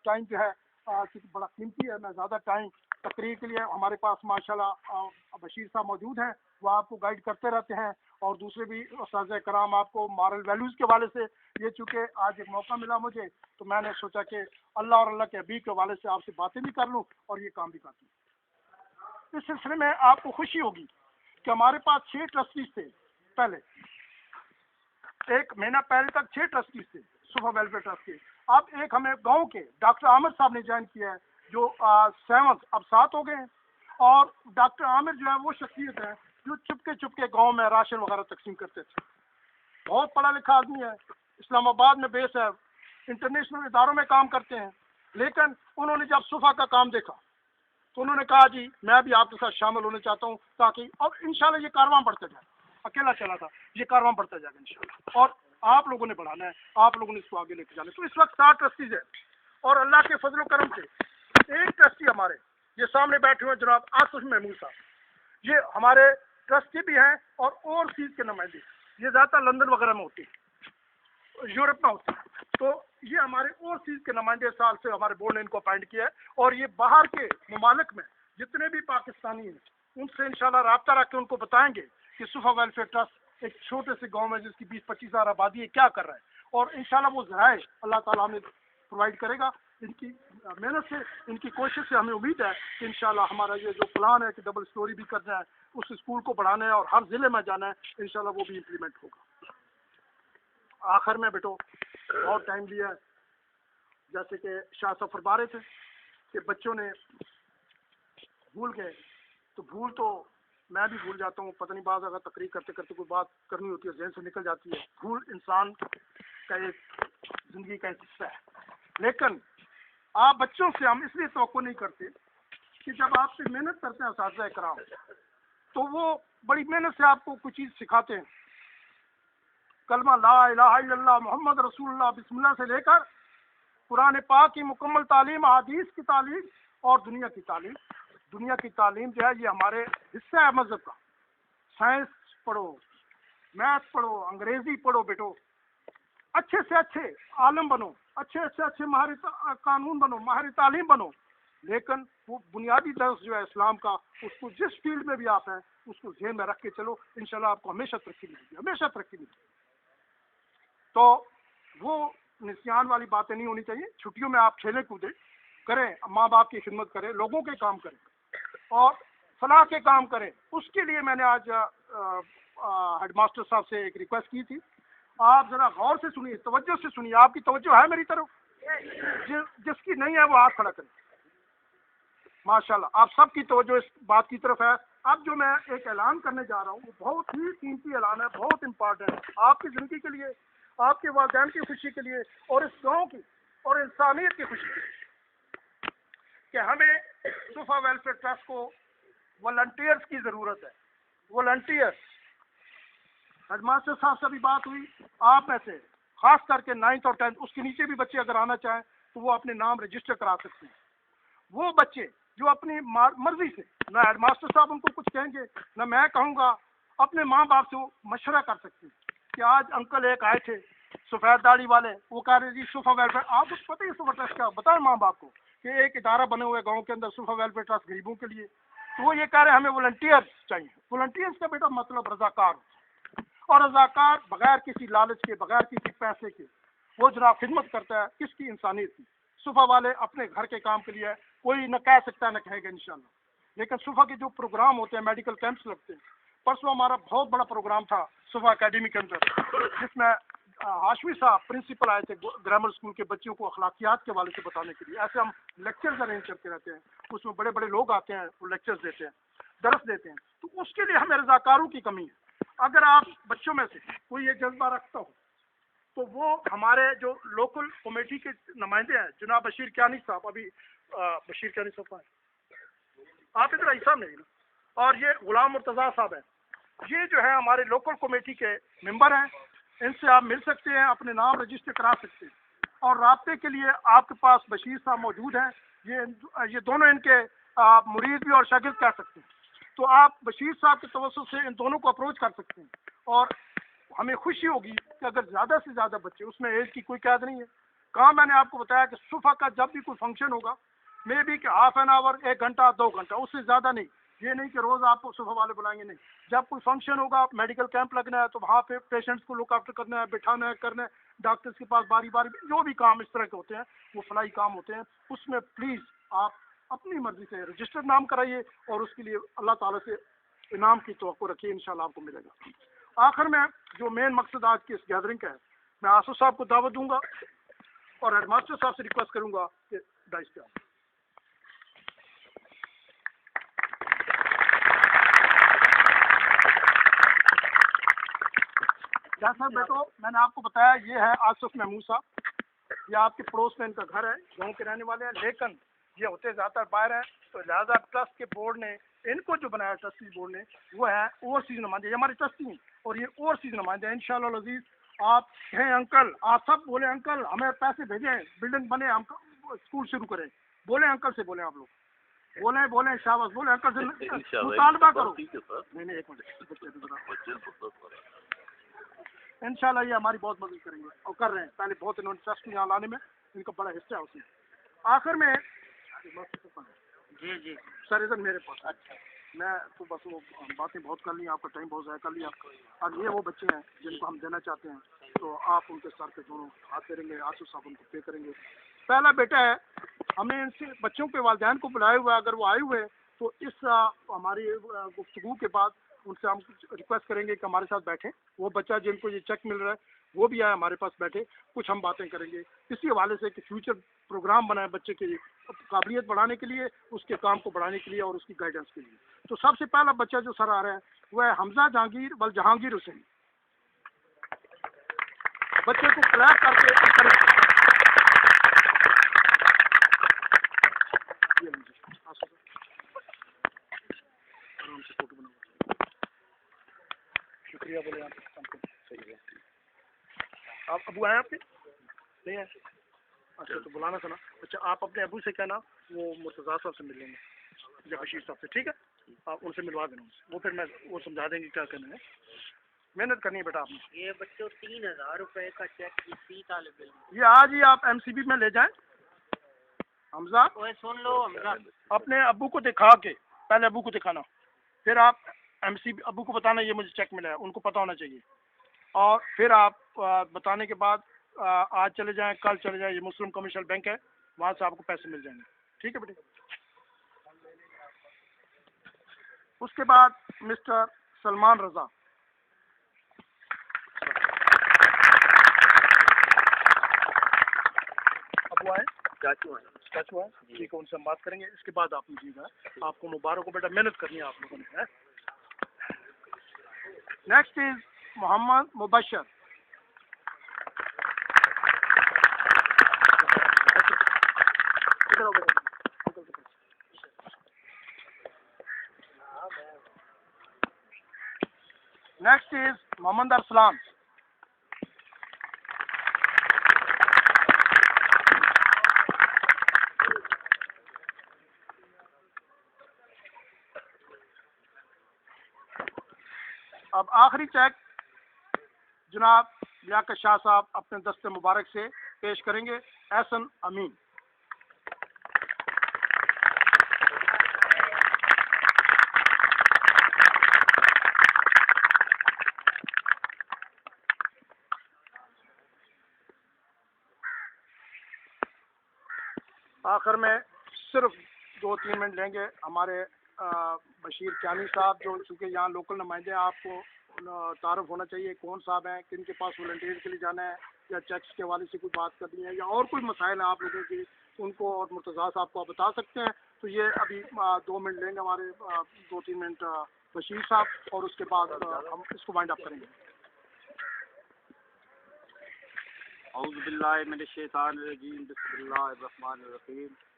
Time جو ہے بڑا قیمتی ہے، میں زیادہ ٹائم تقریر کے لیے ہمارے پاس ماشاءاللہ بشیر صاحب موجود ہیں، وہ آپ کو گائیڈ کرتے رہتے ہیں، اور دوسرے بھی اساتذہ کرام آپ کو مارل ویلیوز کے حوالے سے، یہ چونکہ آج ایک موقع ملا مجھے تو میں نے سوچا کہ اللہ اور اللہ کے حبیب کے حوالے سے آپ سے باتیں بھی کر لوں اور یہ کام بھی کر لوں۔ اس سلسلے میں آپ کو خوشی ہوگی کہ ہمارے پاس 6 ٹرسٹیز تھے پہلے، ایک مہینہ پہلے تک 6 ٹرسٹیز تھے صفا ویلفیئر ٹرسٹ کے۔ اب ایک ہمیں گاؤں کے ڈاکٹر عامر صاحب نے جوائن کیا ہے، جو 7 اب 7 ہو گئے ہیں، اور ڈاکٹر عامر جو ہے وہ شخصیت ہے جو چپ کے گاؤں میں راشن وغیرہ تقسیم کرتے تھے، بہت پڑھا لکھا آدمی ہے، اسلام آباد میں بیس ہے، انٹرنیشنل اداروں میں کام کرتے ہیں، لیکن انہوں نے جب صفا کا کام دیکھا تو انہوں نے کہا جی میں بھی آپ کے ساتھ شامل ہونا چاہتا ہوں، تاکہ اب انشاءاللہ یہ کارواں بڑھتا جائے، اکیلا چلا تھا، یہ کارواں بڑھتا جائے گا انشاءاللہ، اور آپ لوگوں نے بڑھانا ہے، آپ لوگوں نے اس کو آگے لے کے جانا ہے۔ تو اس وقت 7 ٹرسٹیز ہیں، اور اللہ کے فضل و کرم سے ایک ٹرسٹی ہمارے یہ سامنے بیٹھے ہوئے جناب آصف محمود صاحب، یہ ہمارے ٹرسٹی بھی ہیں اور اوورسیز کے نمائندے، یہ زیادہ تر لندن وغیرہ میں ہوتی ہے، یورپ میں ہوتی ہے، تو یہ ہمارے اوورسیز کے نمائندے سال سے ہمارے بورڈ نے ان کو اپائنٹ کیا ہے، اور یہ باہر کے ممالک میں جتنے بھی پاکستانی ہیں ان سے انشاءاللہ رابطہ رکھ کے ان کو بتائیں گے کہ صفا ویلفیئر ٹرسٹ ایک چھوٹے سے گاؤں میں جس کی 20-25 ہزار آبادی ہے کیا کر رہا ہے، اور انشاءاللہ وہ ذرائع اللہ تعالیٰ ہمیں پرووائڈ کرے گا۔ ان کی محنت سے، ان کی کوشش سے ہمیں امید ہے کہ انشاءاللہ ہمارا یہ جو پلان ہے کہ ڈبل سٹوری بھی کرنا ہے، اس اسکول کو بڑھانا ہے اور ہر ضلع میں جانا ہے، انشاءاللہ وہ بھی امپلیمنٹ ہوگا۔ آخر میں بیٹو بہت ٹائم لیا ہے، جیسے کہ شاہ صاحب فرما رہے تھے کہ بچوں نے بھول گئے، تو بھول تو میں بھی بھول جاتا ہوں، پتہ نہیں بعض اگر تقریر کرتے کرتے کوئی بات کرنی ہوتی ہے ذہن سے نکل جاتی ہے، بھول انسان کا ایک زندگی کا ایک حصہ ہے، لیکن آپ بچوں سے ہم اس لیے توقع نہیں کرتے کہ جب آپ سے محنت کرتے ہیں اساتذہ کرام تو وہ بڑی محنت سے آپ کو کچھ چیز سکھاتے ہیں، کلمہ لا الہ الا اللہ محمد رسول اللہ بسم اللہ سے لے کر قرآن پاک کی مکمل تعلیم، حدیث کی تعلیم اور دنیا کی تعلیم۔ دنیا کی تعلیم جو ہے یہ ہمارے حصہ ہے مذہب کا، سائنس پڑھو، میتھ پڑھو، انگریزی پڑھو بیٹو، اچھے سے اچھے عالم بنو، اچھے سے اچھے ماہر قانون بنو، ماہر تعلیم بنو، لیکن وہ بنیادی درس جو ہے اسلام کا، اس کو جس فیلڈ میں بھی آپ ہیں اس کو ذہن میں رکھ کے چلو، انشاءاللہ آپ کو ہمیشہ ترقی ملے گی، ہمیشہ ترقی ملے گی۔ تو وہ نسیان والی باتیں نہیں ہونی چاہیے، چھٹیوں میں آپ کھیلیں کودیں کریں، ماں باپ کی خدمت کریں، لوگوں کے کام کریں اور فلاح کے کام کریں۔ اس کے لیے میں نے آج ہیڈ ماسٹر صاحب سے ایک ریکویسٹ کی تھی، آپ ذرا غور سے سنیے، توجہ سے سنیے، آپ کی توجہ ہے میری طرف؟ جس کی نہیں ہے وہ ہاتھ کھڑا کریں۔ ماشاءاللہ آپ سب کی توجہ اس بات کی طرف ہے۔ اب جو میں ایک اعلان کرنے جا رہا ہوں وہ بہت ہی قیمتی اعلان ہے، بہت امپارٹنٹ آپ کی زندگی کے لیے، آپ کے والدین کی خوشی کے لیے اور اس گاؤں کی اور انسانیت کی خوشی کے لیے، کہ ہمیں صفا ویلفیئر ٹرسٹ کو والنٹیئرز کی ضرورت ہے۔ والنٹیئرز، ہیڈ ماسٹر صاحب سے بھی بات ہوئی، آپ میں سے خاص کر کے 9th اور 10th، اس کے نیچے بھی بچے اگر آنا چاہیں تو وہ اپنے نام رجسٹر کرا سکتے ہیں۔ وہ بچے جو اپنی مرضی سے، نہ ہیڈ ماسٹر صاحب ان کو کچھ کہیں گے نہ میں کہوں گا، اپنے ماں باپ سے وہ مشورہ کر سکتے ہیں کہ آج انکل ایک آئے تھے سفید داڑھی والے، وہ کہہ رہے جی صفا ویلفیئر، آپ کو پتہ ہی صفا ٹرسٹ کا، بتائیں ماں باپ کو کہ ایک ادارہ بنے ہوئے گاؤں کے اندر صفا ویلفیئر ٹرسٹ غریبوں کے لیے، تو وہ یہ کہہ رہے ہیں ہمیں والنٹیئر چاہیے۔ والنٹیئرس کا بیٹا مطلب رضاکار، اور رضاکار بغیر کسی لالچ کے، بغیر کسی پیسے کے وہ جناب خدمت کرتا ہے، کس کی؟ انسانیت کی۔ صفا والے اپنے گھر کے کام کے لیے کوئی نہ کہہ سکتا ہے نہ کہے گا انشاءاللہ، لیکن صفا کے جو پروگرام ہوتے ہیں، میڈیکل کیمپس لگتے ہیں، پرسوں ہمارا بہت بڑا پروگرام تھا صفا اکیڈمی کے اندر، جس میں ہاشمی صاحب پرنسپل آئے تھے گرامر اسکول کے بچوں کو اخلاقیات کے حوالے سے بتانے کے لیے۔ ایسے ہم لیکچرز ارینج کرتے رہتے ہیں، اس میں بڑے بڑے لوگ آتے ہیں، وہ لیکچرز دیتے ہیں، درس دیتے ہیں، تو اس کے لیے ہمیں رضاکاروں کی کمی ہے۔ اگر آپ بچوں میں سے کوئی یہ جذبہ رکھتا ہو تو وہ ہمارے جو لوکل کمیٹی کے نمائندے ہیں، جناب بشیر کیانی صاحب، ابھی بشیر کیانی صاحب ہیں، آپ ادھر ایسا نہیں نا، اور یہ غلام مرتضیٰ صاحب ہیں، یہ جو ہے ہمارے لوکل کمیٹی کے ممبر ہیں، ان سے آپ مل سکتے ہیں، اپنے نام رجسٹر کرا سکتے ہیں، اور رابطے کے لیے آپ کے پاس بشیر صاحب موجود ہیں، یہ دونوں ان کے مرید بھی اور شاگرد کہہ سکتے ہیں، تو آپ بشیر صاحب کے توسط سے ان دونوں کو اپروچ کر سکتے ہیں، اور ہمیں خوشی ہوگی کہ اگر زیادہ سے زیادہ بچے، اس میں ایج کی کوئی قید نہیں ہے، کام میں نے آپ کو بتایا کہ صبح کا جب بھی کوئی فنکشن ہوگا مے بی کہ ہاف این آور 1 گھنٹہ 2 گھنٹہ، اس سے زیادہ نہیں. یہ نہیں کہ روز آپ کو صبح والے بلائیں گے، نہیں. جب کوئی فنکشن ہوگا میڈیکل کیمپ لگنا ہے تو وہاں پہ پیشنٹس کو لک آفٹر کرنا ہے، بٹھانا ہے، کرنا ہے، ڈاکٹرس کے پاس باری باری جو بھی کام اس طرح کے ہوتے ہیں وہ فلاحی کام ہوتے ہیں. اس میں پلیز آپ اپنی مرضی سے رجسٹرڈ نام کرائیے اور اس کے لیے اللہ تعالیٰ سے انعام کی توقع رکھیے، انشاءاللہ آپ کو ملے گا. آخر میں جو مین مقصد آج کی اس گیدرنگ کا ہے، میں آصف صاحب کو دعوت دوں گا اور ہیڈ ماسٹر صاحب سے ریکویسٹ کروں گا کہ ڈائس پہ آؤ. جیسا بیٹو میں نے آپ کو بتایا یہ ہے آصف محمود صاحب، یہ آپ کے پڑوس میں ان کا گھر ہے، گاؤں کے رہنے والے ہیں، لیکن یہ ہوتے زیادہ تر باہر ہیں، تو لہٰذا ٹرسٹ کے بورڈ نے ان کو جو بنایا ٹرسٹی بورڈ نے وہ ہے اوورسیز نمائندے. یہ ہمارے ٹرسٹی ہیں اور یہ اوورسیز نمائندے ہیں. انشاءاللہ العزیز آپ ہیں انکل، آپ سب بولیں انکل ہمیں پیسے بھیجیں، بلڈنگ بنے، ہم اسکول شروع کریں. بولیں انکل سے، بولیں آپ لوگ، بولیں شاباش، بولیں انکل سے مطالبہ کرو. نہیں ایک منٹ، انشاءاللہ یہ ہماری بہت مدد کریں گے اور کر رہے ہیں. پہلے بہت انہوں نے ٹرسٹ یہاں لانے میں ان کا بڑا حصہ ہے اس میں. آخر میں جی سر ادھر میرے پاس. اچھا میں تو بس وہ باتیں بہت کر لی، آپ کا ٹائم بہت ضائع کر لیا. اب یہ وہ بچے ہیں جن کو ہم دینا چاہتے ہیں تو آپ ان کے سر پہ دونوں ہاتھ پھیریں گے، آصف صاحب ان کو پے کریں گے. پہلا بیٹا ہے، ہم نے ان سے بچوں کے والدین کو بلائے ہوئے، اگر وہ آئے ہوئے تو اس ہماری گفتگو کے بعد ان سے ہم ریکویسٹ کریں گے کہ ہمارے ساتھ بیٹھیں. وہ بچہ جن کو یہ چیک مل رہا ہے وہ بھی آئے ہمارے پاس بیٹھے، کچھ ہم باتیں کریں گے اسی حوالے سے کہ فیوچر پروگرام بنائے بچے کے قابلیت بڑھانے کے لیے، اس کے کام کو بڑھانے کے لیے اور اس کی گائیڈنس کے لیے. تو سب سے پہلا بچہ جو سر آ رہا ہے وہ ہے حمزہ جہانگیر بل جہانگیر حسین. بچے کو کلیپ کر کے encourage کریں. آرام سے فوٹو بناؤ. شکریہ بولے آپ. صحیح ہے. آپ ابو آئے آپ کے نہیں ہیں؟ اچھا تو بلانا تھا نا. اچھا آپ اپنے ابو سے کہنا وہ مرتضیٰ صاحب سے مل لیں گے یا بشیر صاحب سے، ٹھیک ہے؟ آپ ان سے ملوا دینا ان سے، وہ پھر میں وہ سمجھا دیں گے کیا کرنا ہے. محنت کرنی ہے بیٹا آپ نے. یہ بچوں 3000 روپے کا چیک کسی طالب علم یہ آج ہی آپ ایم سی بی میں لے جائیں. حمزہ سن لو حمزہ، اپنے ابو کو دکھا کے، پہلے ابو کو دکھانا، پھر آپ ایم سی بی ابو کو بتانا یہ مجھے چیک ملا ہے، ان کو پتہ ہونا چاہیے. اور پھر آپ بتانے کے بعد آج چلے جائیں، کل چلے جائیں، یہ مسلم کمرشل بینک ہے، وہاں سے آپ کو پیسے مل جائیں گے. ٹھیک ہے بیٹے. اس کے بعد مسٹر سلمان رضا. ابو آئے چاچو ہیں. چاچو ہے، ٹھیک ہے، ان سے ہم بات کریں گے. اس کے بعد آپ مجھے گا، آپ کو مبارک ہو بیٹا، محنت کرنی ہے آپ لوگوں نے. Next is Muhammad Mubashir. Next is Muhammad Arsalan. اب آخری چیک جناب لیاقت شاہ صاحب اپنے دست مبارک سے پیش کریں گے. احسن امین. آخر میں صرف 2-3 منٹ لیں گے ہمارے بشیر کیانی صاحب، جو چونکہ یہاں لوکل نمائندے ہیں، آپ کو تعارف ہونا چاہیے کون صاحب ہیں، کن کے پاس والنٹیئر کے لیے جانا ہے یا چیکس کے حوالے سے کوئی بات کرنی ہے یا اور کوئی مسائل ہیں آپ لوگوں کی، ان کو اور مرتضیٰ صاحب کو آپ بتا سکتے ہیں. تو یہ ابھی 2 منٹ لیں گے ہمارے 2-3 منٹ بشیر صاحب، اور اس کے بعد ہم اس کو وائنڈ اپ کریں گے. اعوذ باللہ من الشیطان الرجیم، بسم اللہ الرحمن الرحیم.